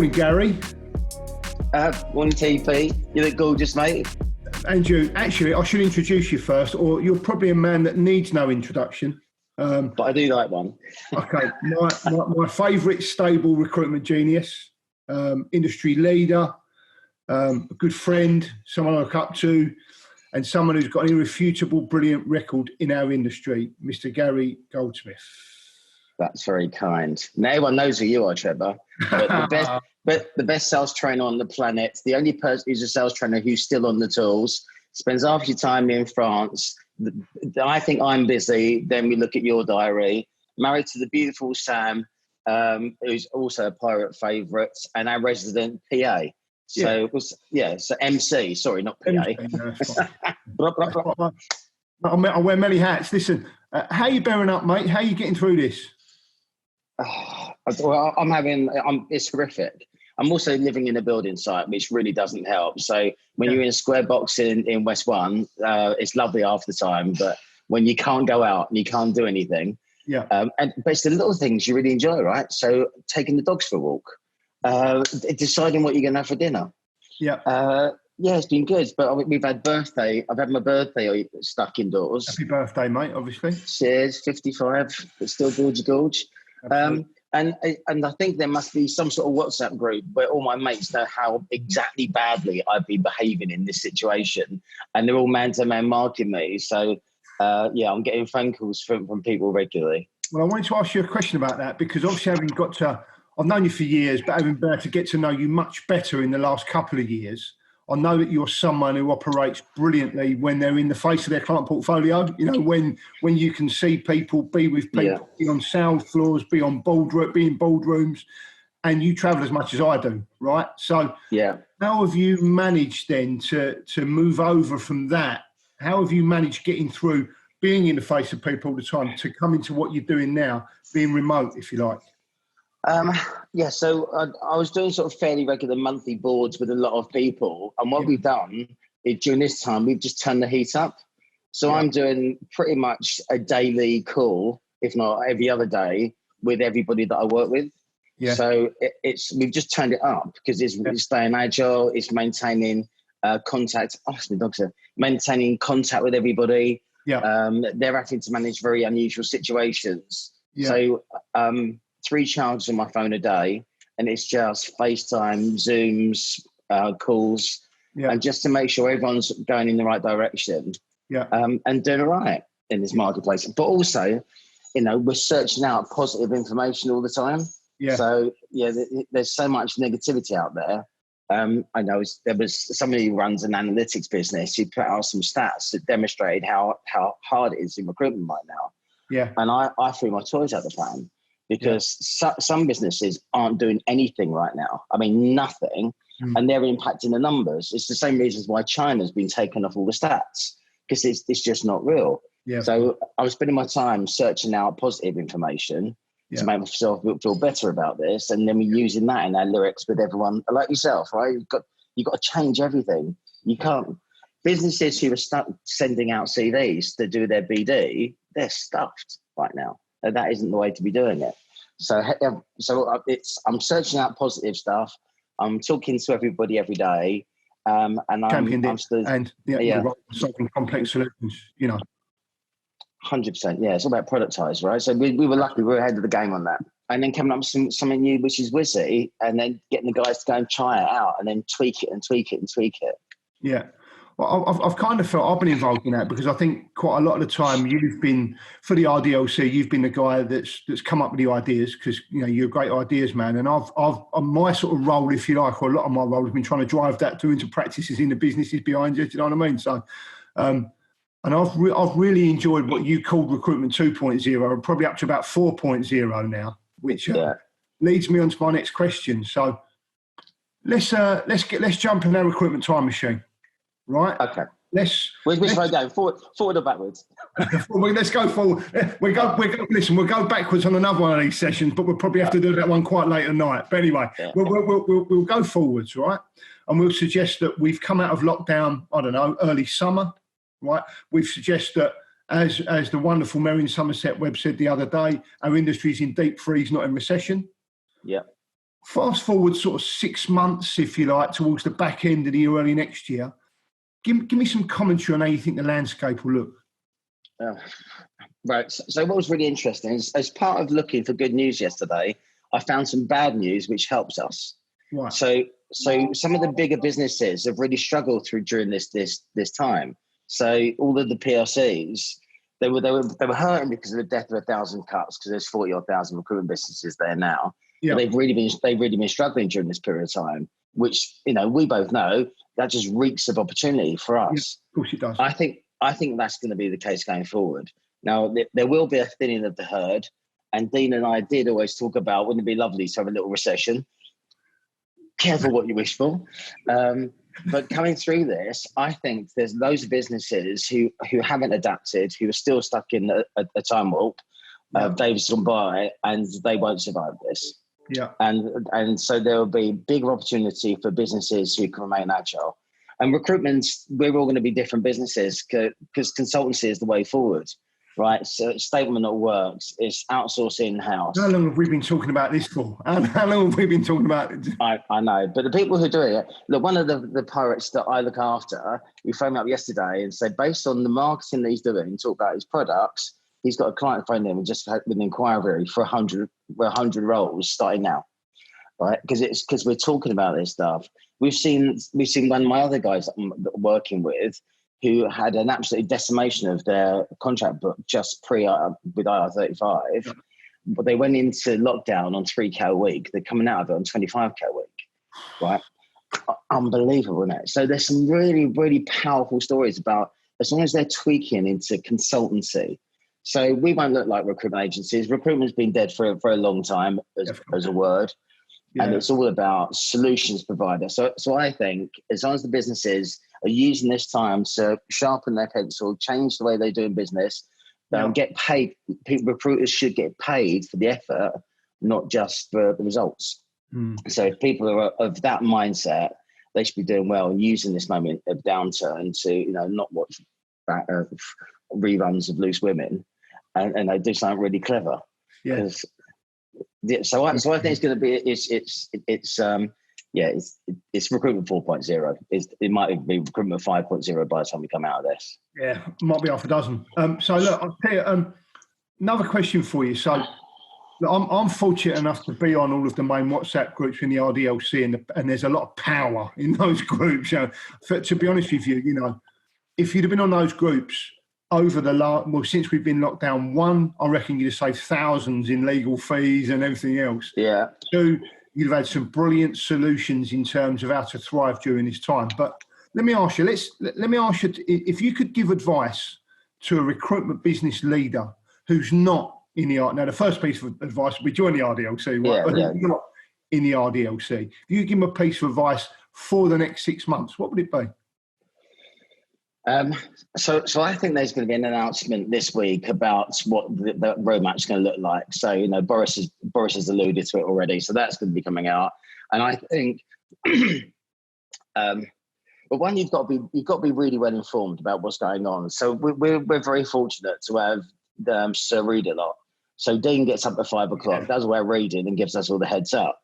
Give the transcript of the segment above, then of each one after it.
Morning, Gary. Morning, TP. You look gorgeous, mate. And you, actually, I should introduce you first, or you're probably a man that needs no introduction. But I do like one. Okay, my favourite stable recruitment genius, industry leader, a good friend, someone I look up to, and someone who's got an irrefutable, brilliant record in our industry, Mr. Gary Goldsmith. That's very kind. Now everyone knows who you are, Trevor. But the best sales trainer on the planet, the only person who's a sales trainer who's still on the tools, spends half your time in France. I think I'm busy. Then we look at your diary. Married to the beautiful Sam, who's also a pirate favourite, and our resident PA. So so MC. Sorry, not PA. I wear many hats. Listen, how are you bearing up, mate? How are you getting through this? Well, it's horrific. I'm also living in a building site, which really doesn't help. So when you're in a square box in West One, it's lovely half the time. But when you can't go out and you can't do anything, but it's the little things you really enjoy, right? So taking the dogs for a walk, deciding what you're going to have for dinner. It's been good. But we've had birthday. I've had my birthday stuck indoors. Happy birthday, mate, obviously. Cheers, 55, but still gorge. And I think there must be some sort of WhatsApp group where all my mates know how exactly badly I've been behaving in this situation, and they're all man-to-man marking me. So, I'm getting phone calls from people regularly. Well, I wanted to ask you a question about that because obviously I've known you for years, but having been able to get to know you much better in the last couple of years, I know that you're someone who operates brilliantly when they're in the face of their client portfolio. You know, when you can see people, be with people, be on sales floors, be in boardrooms, and you travel as much as I do, right? So how have you managed then to move over from that? How have you managed getting through being in the face of people all the time to come into what you're doing now, being remote, if you like? So I was doing sort of fairly regular monthly boards with a lot of people. And what we've done is during this time, we've just turned the heat up. So I'm doing pretty much a daily call, if not every other day, with everybody that I work with. Yeah. So we've just turned it up because it's staying agile, it's maintaining contact. Oh, it's my dog, sir. Maintaining contact with everybody. Yeah. They're having to manage very unusual situations. Yeah. So 3 charges on my phone a day, and it's just FaceTime, Zooms, calls, and just to make sure everyone's going in the right direction, and doing all right in this marketplace. But also, we're searching out positive information all the time. Yeah. So there's so much negativity out there. I know there was somebody who runs an analytics business who put out some stats that demonstrated how hard it is in recruitment right now. Yeah. And I threw my toys out the pram. Because some businesses aren't doing anything right now. I mean, nothing. And they're impacting the numbers. It's the same reasons why China's been taken off all the stats, because it's just not real. Yeah. So I was spending my time searching out positive information to make myself feel better about this. And then we're using that in our lyrics with everyone like yourself, right? You've got to change everything. You can't. Businesses who are stuck sending out CVs to do their BD, they're stuffed right now. That isn't the way to be doing it. So I'm searching out positive stuff. I'm talking to everybody every day, and I'm still solving complex solutions. 100%. Yeah, it's all about productize, right? So we were lucky; we were ahead of the game on that. And then coming up with something new, which is Wizzy, and then getting the guys to go and try it out, and then tweak it. Yeah. Well, I've kind of felt I've been involved in that because I think quite a lot of the time you've been, for the RDLC, you've been the guy that's come up with the ideas because, you're a great ideas man. And I've my sort of role, if you like, or a lot of my role has been trying to drive that into practices in the businesses behind you. Do you know what I mean? So, and I've really enjoyed what you called Recruitment 2.0, and probably up to about 4.0 now, which leads me on to my next question. So let's jump in our recruitment time machine. Right. Okay. Which way go? Forward or backwards? Let's go forward. We'll go backwards on another one of these sessions, but we'll probably have to do that one quite late at night. But anyway, we'll go forwards, right? And we'll suggest that we've come out of lockdown, I don't know, early summer, right? We've suggested that as the wonderful Merrin Somerset web said the other day, our industry is in deep freeze, not in recession. Yeah. Fast forward sort of 6 months, if you like, towards the back end of the year, early next year. Give me some commentary on how you think the landscape will look. Right. So what was really interesting is, as part of looking for good news yesterday, I found some bad news, which helps us. Right. So some of the bigger businesses have really struggled through during this time. So all of the PLCs, they were hurting because of the death of 1,000 cuts, because there's 40,000 recruitment businesses there now. Yeah. But they've really been struggling during this period of time, which, you know, we both know that just reeks of opportunity for us. Yeah, of course it does. I think that's going to be the case going forward. Now, there will be a thinning of the herd, and Dean and I did always talk about, wouldn't it be lovely to have a little recession? Careful what you wish for. But coming through this, I think there's loads of businesses who haven't adapted, who are still stuck in a time warp. Dave's gone by, and they won't survive this. Yeah. And so there will be bigger opportunity for businesses who can remain agile. And recruitment, we're all going to be different businesses, because consultancy is the way forward, right? So statement that works is outsource in-house. How long have we been talking about this for? How long have we been talking about it? I know, but the people who do it, look, one of the pirates that I look after, he phoned me up yesterday and said, based on the marketing that he's doing, talk about his products, he's got a client phone him and just had an inquiry for 100 roles starting now, right? Because we're talking about this stuff. We've seen one of my other guys that I'm working with who had an absolute decimation of their contract book just with IR35, but they went into lockdown on 3K a week. They're coming out of it on 25K a week, right? Unbelievable, isn't it? So there's some really, really powerful stories about, as long as they're tweaking into consultancy. So we won't look like recruitment agencies. Recruitment's been dead for a long time as a word. Yeah. And it's all about solutions provider. So I think as long as the businesses are using this time to sharpen their pencil, change the way they do business, get paid. Recruiters should get paid for the effort, not just for the results. So if people are of that mindset, they should be doing well and using this moment of downturn to, you know, not watch reruns of Loose Women, and they do something really clever. Yeah. So I think it's going to be it's recruitment 4.0. It might be recruitment 5.0 by the time we come out of this. Yeah, might be half a dozen. So look, I'll tell you another question for you. So look, I'm fortunate enough to be on all of the main WhatsApp groups in the RDLC, and there's a lot of power in those groups. You know, to be honest with you, you know, if you'd have been on those groups over since we've been locked down, one, I reckon you'd have saved thousands in legal fees and everything else. Yeah. Two, you'd have had some brilliant solutions in terms of how to thrive during this time. But let me ask you, let me ask you if you could give advice to a recruitment business leader who's not in the now the first piece of advice would be join the RDLC, right? Yeah, but not in the RDLC. If you give them a piece of advice for the next 6 months, what would it be? So I think there's going to be an announcement this week about what the roadmap's going to look like. So, you know, Boris has alluded to it already. So that's going to be coming out. And I think, but one, you've got to be really well informed about what's going on. So we're very fortunate to have Sir Read a lot. So Dean gets up at 5 o'clock, does our reading, and gives us all the heads up.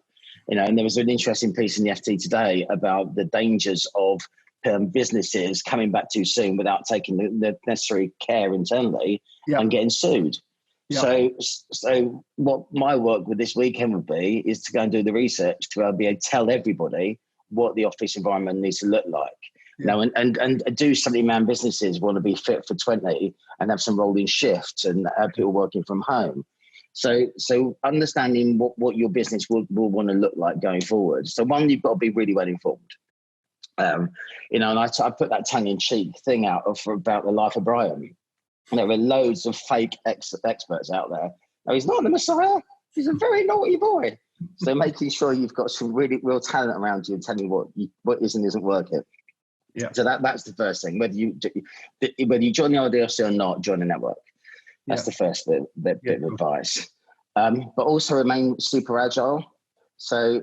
You know, and there was an interesting piece in the FT today about the dangers of businesses coming back too soon without taking the necessary care internally and getting sued. Yeah. So what my work with this weekend would be is to go and do the research to be able to tell everybody what the office environment needs to look like. Yeah. Now, and do something man businesses want to be fit for 20 and have some rolling shifts and have people working from home. So understanding what your business will want to look like going forward. So one, you've got to be really well informed. You know, and I put that tongue-in-cheek thing out about the life of Brian. And there are loads of fake experts out there. No, he's not the Messiah. He's a very naughty boy. So making sure you've got some really real talent around you and telling you what is and isn't working. Yeah. So that's the first thing. Whether you join the RDLC or not, join the network. That's the first bit of advice. But also remain super agile. So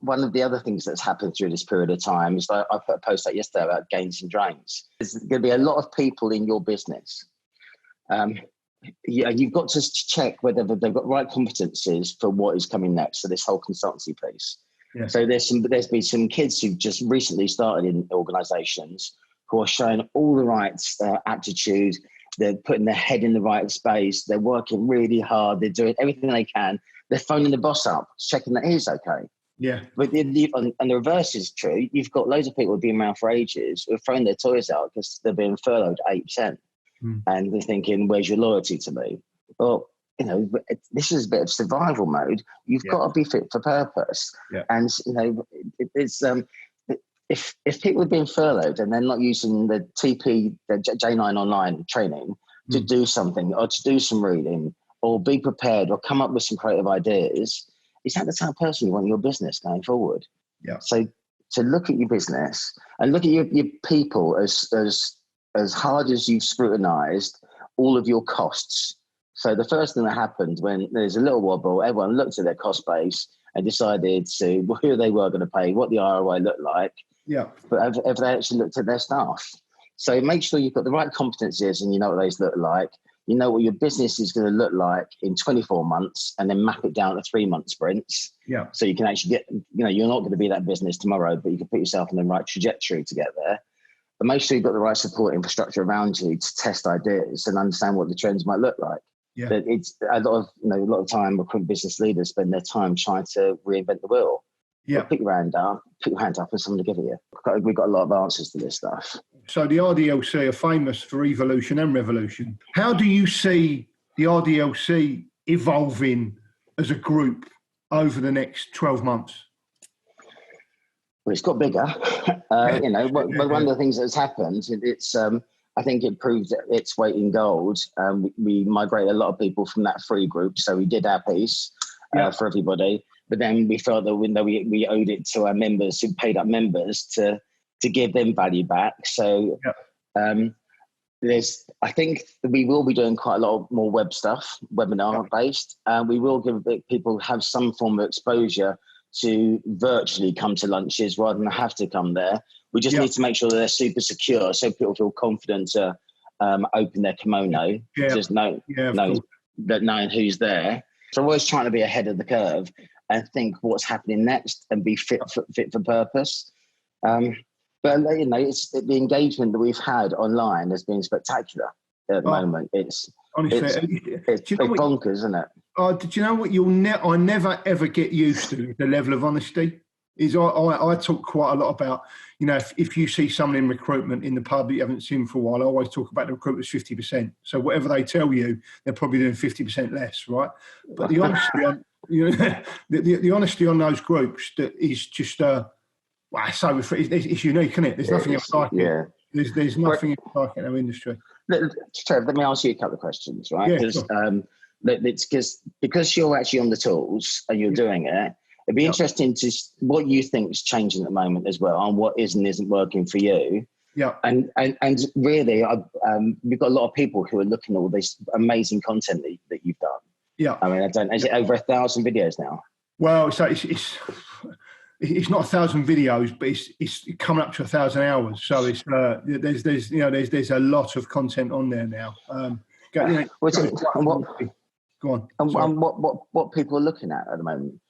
one of the other things that's happened through this period of time is I put a post out yesterday about gains and drains. There's going to be a lot of people in your business Yeah, you've got to check whether they've got right competencies for what is coming next. So this whole consultancy piece. Yeah. So there's been some kids who've just recently started in organisations who are showing all the right aptitude. They're putting their head in the right space. They're working really hard. They're doing everything they can. They're phoning the boss up, checking that he's okay. Yeah. But and the reverse is true. You've got loads of people who've been around for ages who have thrown their toys out because they're being furloughed 8%. And they're thinking, where's your loyalty to me? Well, you know, this is a bit of survival mode. You've got to be fit for purpose. Yeah. And, you know, it's if people have been furloughed and they're not using the TP, the J9 online training to do something or to do some reading or be prepared or come up with some creative ideas, is that the type of person you want in your business going forward? Yeah. So to look at your business and look at your people as hard as you've scrutinized all of your costs. So the first thing that happened when there's a little wobble, everyone looked at their cost base and decided to who they were going to pay, what the ROI looked like. Yeah. But have they actually looked at their staff? So make sure you've got the right competencies and you know what those look like. You know what your business is going to look like in 24 months and then map it down to 3-month sprints. Yeah. So you can actually get, you know, you're not going to be that business tomorrow, but you can put yourself on the right trajectory to get there. But make sure you've got the right support infrastructure around you to test ideas and understand what the trends might look like. Yeah. But it's a lot of time recruit business leaders spend their time trying to reinvent the wheel. Yeah. Put your hand up and someone to give it you. We've got a lot of answers to this stuff. So the RDLC are famous for evolution and revolution. How do you see the RDLC evolving as a group over the next 12 months? Well, it's got bigger. You know, but one of the things that's happened, it's I think it proved its weight in gold. We migrated a lot of people from that free group, so we did our piece for everybody. But then we felt that we owed it to our members who paid up members to give them value back. So I think we will be doing quite a lot more web stuff, webinar based. We will give people have some form of exposure to virtually come to lunches rather than have to come there. We just need to make sure that they're super secure so people feel confident to open their kimono, just knowing who's there. So I'm always trying to be ahead of the curve and think what's happening next and be fit for purpose. But you know, it's the engagement that we've had online has been spectacular at the moment. It's bonkers, isn't it? Did you know what I never ever get used to the level of honesty? I talk quite a lot about, you know, if you see someone in recruitment in the pub that you haven't seen for a while, I always talk about the recruiters 50%. So whatever they tell you, they're probably doing 50% less, right? But the honesty, the honesty on those groups that is just so it's unique, isn't it? There's nothing else like it. There's nothing else like it in our industry. Trev, let me ask you a couple of questions, right? Because you're actually on the tools and you're doing it. It'd be interesting to what you think is changing at the moment as well, and what is and isn't working for you. Yeah. And really, we've got a lot of people who are looking at all this amazing content that you've done. Yeah. I mean, is it over 1,000 videos now? Well, so it's not 1,000 videos, but it's coming up to 1,000 hours. So it's there's a lot of content on there now. Go on. And what people are looking at the moment?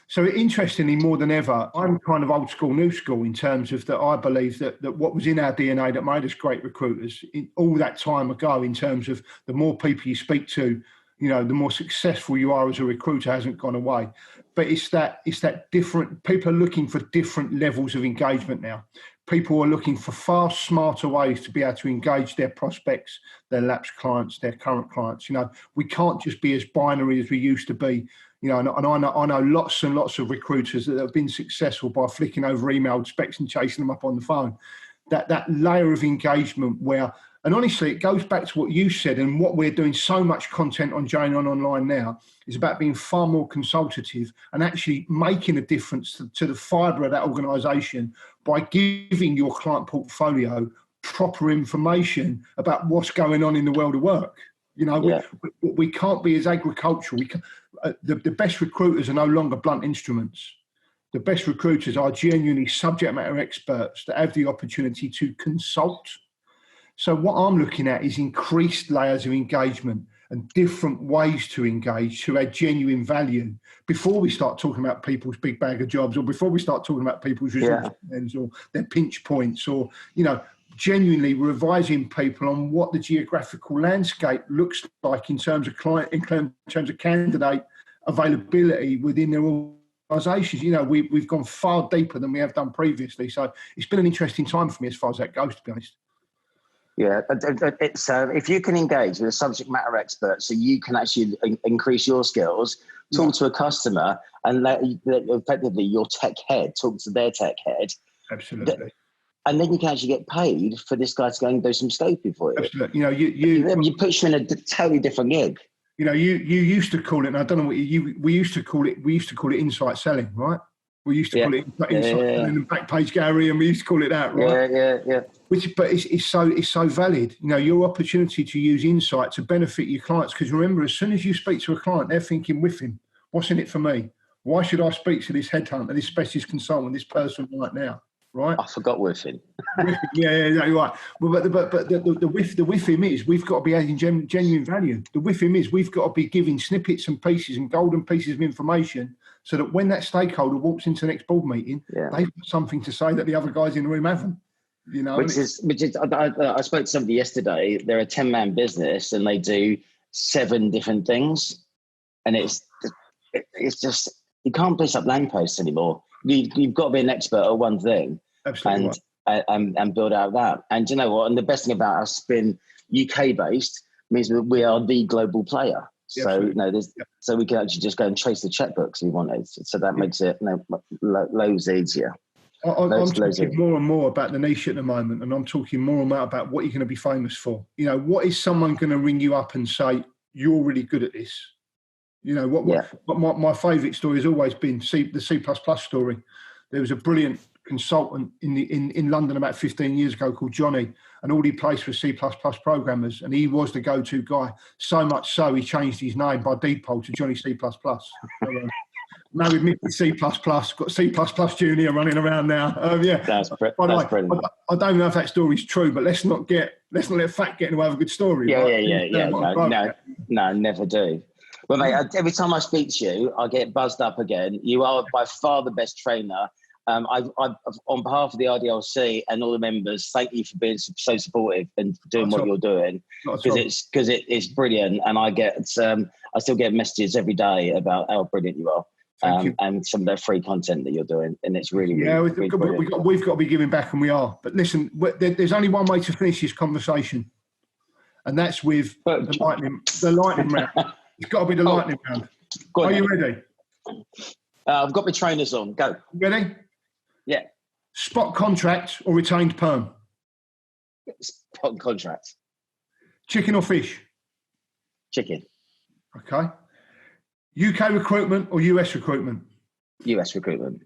So interestingly, more than ever, I'm kind of old school, new school in terms of that. I believe that what was in our DNA that made us great recruiters all that time ago, in terms of the more people you speak to, you know, the more successful you are as a recruiter, hasn't gone away. But it's that different. People are looking for different levels of engagement now. People are looking for far smarter ways to be able to engage their prospects, their lapsed clients, their current clients. You know, we can't just be as binary as we used to be. You know, and I know lots and lots of recruiters that have been successful by flicking over email specs and chasing them up on the phone. That layer of engagement where, and honestly, it goes back to what you said, and what we're doing so much content on J9 Online now is about being far more consultative and actually making a difference to the fibre of that organisation by giving your client portfolio proper information about what's going on in the world of work. You know, we can't be as agricultural. The best recruiters are no longer blunt instruments. The best recruiters are genuinely subject matter experts that have the opportunity to consult. So what I'm looking at is increased layers of engagement and different ways to engage to add genuine value before we start talking about people's big bag of jobs, or before we start talking about people's resource plans or their pinch points, or, genuinely revising people on what the geographical landscape looks like in terms of client, in terms of candidate availability within their organisations. We've gone far deeper than we have done previously. So it's been an interesting time for me as far as that goes, to be honest. Yeah, it's if you can engage with a subject matter expert, so you can actually increase your skills, talk to a customer, and let effectively your tech head talk to their tech head. Absolutely. And then you can actually get paid for this guy to go and do some scoping for you. Absolutely. You push you in a totally different gig. You used to call it, and I don't know what we used to call it insight selling, right? We used to call it insight selling and back page Gary, and we used to call it that, right? Yeah. But it's so valid. Your opportunity to use insight to benefit your clients, because remember, as soon as you speak to a client, they're thinking with him, what's in it for me? Why should I speak to this headhunter, this specialist consultant, this person right now? Right? I forgot with him. Yeah, exactly right. But the with him is we've got to be adding genuine value. The with him is we've got to be giving snippets and pieces and golden pieces of information so that when that stakeholder walks into the next board meeting, they've got something to say that the other guys in the room haven't. Which is I spoke to somebody yesterday. They're a 10-man business and they do 7 different things, and it's just you can't place up lampposts anymore. You've got to be an expert at one thing. Absolutely. And build out of that. And you know what? And the best thing about us being UK based means that we are the global player. So so we can actually just go and trace the checkbooks we wanted. So that makes it loads easier. I'm talking more and more about the niche at the moment, and I'm talking more and more about what you're going to be famous for. What is someone going to ring you up and say, you're really good at this? What my favourite story has always been the C++ story. There was a brilliant consultant in London about 15 years ago called Johnny, and all he placed was C++ programmers, and he was the go-to guy. So much so he changed his name by default to Johnny C++. Now we've missed the C++, got C++ Junior running around now. That's brilliant. I don't know if that story's true, but let's not let fact get in the way of a good story. No, never do. Well, mate, every time I speak to you, I get buzzed up again. You are by far the best trainer. I on behalf of the RDLC and all the members, thank you for being so supportive and doing what you're doing, because it's brilliant. And I still get messages every day about how brilliant you are. And some of the free content that you're doing, and it's really we've got to be giving back, and we are. But listen, there's only one way to finish this conversation, and that's with the lightning round. It's got to be the lightning round. Are you ready? I've got my trainers on. Go. Ready? Yeah. Spot contract or retained perm? Spot contract. Chicken or fish? Chicken. Okay. UK recruitment or US recruitment? US recruitment.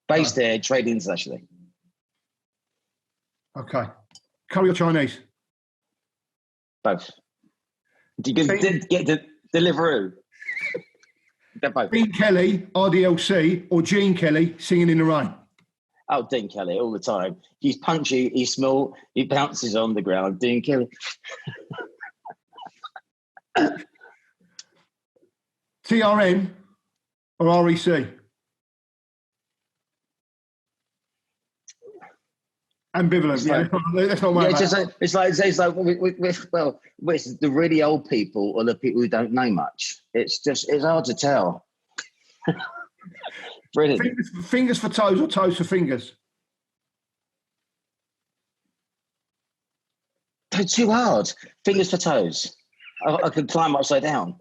Based there, trade internationally. Okay. Curry or Chinese? Both. Do you get the Deliveroo? They're both. Dean Kelly, RDLC, or Gene Kelly, Singing in the Rain? Oh, Dean Kelly, all the time. He's punchy, he's small, he bounces on the ground. Dean Kelly. TRN or REC? Ambivalent. That's not my it's like it's the really old people or the people who don't know much. It's hard to tell. Brilliant. Fingers for toes or toes for fingers? They're too hard. Fingers for toes. I could climb upside down.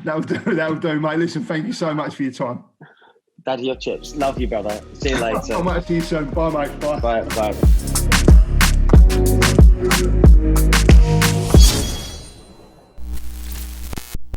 That'll do, mate. Listen, thank you so much for your time. Daddy your chips. Love you, brother. See you later. I might see you soon. Bye, mate. Bye. Bye.